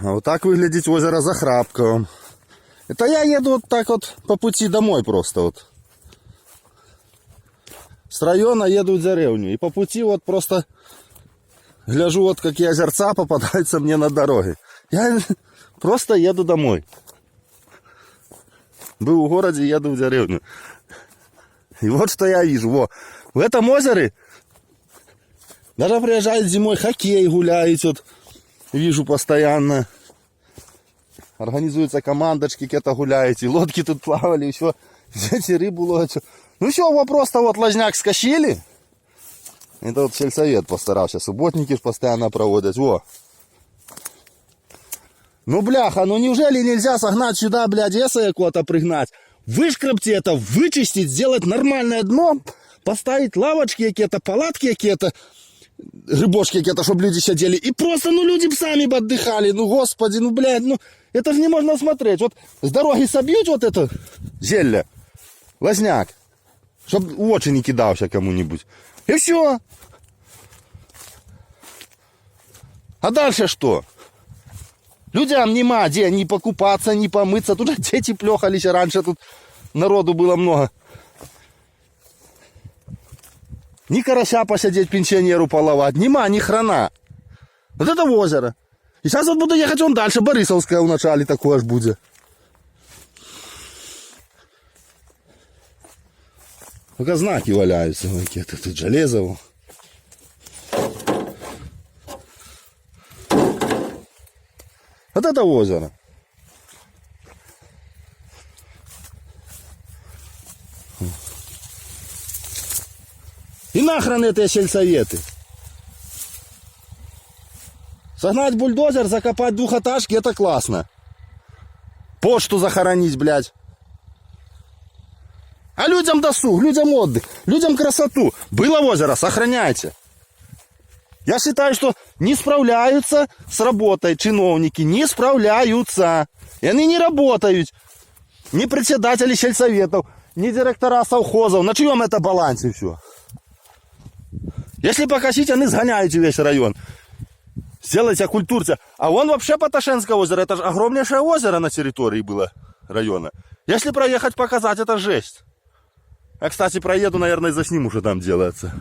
А вот так выглядит озеро Захрапково. Это я еду вот так вот по пути домой просто вот. С района еду в деревню. И по пути вот просто гляжу, вот какие озерца попадаются мне на дороге. Я просто еду домой. Был в городе, еду в деревню. И вот что я вижу. Во. В этом озере даже приезжают зимой, хоккей гуляют. Вот, вижу постоянно. Организуются командочки, где-то гуляете. Лодки тут плавали, еще дети рыбу ловят. Ну все, вот просто вот лазняк скосили. Это вот сельсовет постарался. Субботники ж постоянно проводят. Во. Ну бляха, ну неужели нельзя согнать сюда, блядь, эсо какого-то пригнать? Вышкрабьте это, вычистить, сделать нормальное дно, поставить лавочки какие-то, палатки какие-то, рыбошки какие-то, чтобы люди сидели. И просто, ну люди сами бы отдыхали. Ну господи, ну блядь, ну это же не можно смотреть. Вот с дороги собьют вот это зелье, лазняк, чтобы в очи не кидался кому-нибудь. И все. А дальше что? Людям нема где ни покупаться, ни помыться. Тут же дети плехались, раньше тут народу было много. Ни карася посидеть, пенсионеру половать. Нема, ни хрена. Вот это озеро. И сейчас вот буду ехать вон дальше. Борисовская в начале такое ж будет. Только знаки валяются какие-то. Тут железо. Вот это озеро. И нахрен эти сельсоветы. Согнать бульдозер, закопать двухэтажки, это классно. Почту захоронить, блядь. А людям досуг, людям отдых, людям красоту. Было озеро, сохраняйте. Я считаю, что не справляются с работой чиновники, не справляются. И они не работают. Ни председатели сельсоветов, ни директора совхозов. На чьем это балансе все? Если покосить, они сгоняют весь район. Сделайте окультурьте. А вон вообще Поташенское озеро, это же огромнейшее озеро на территории было района. Если проехать, показать, это жесть. Я, кстати, проеду, наверное, засниму, что там делается.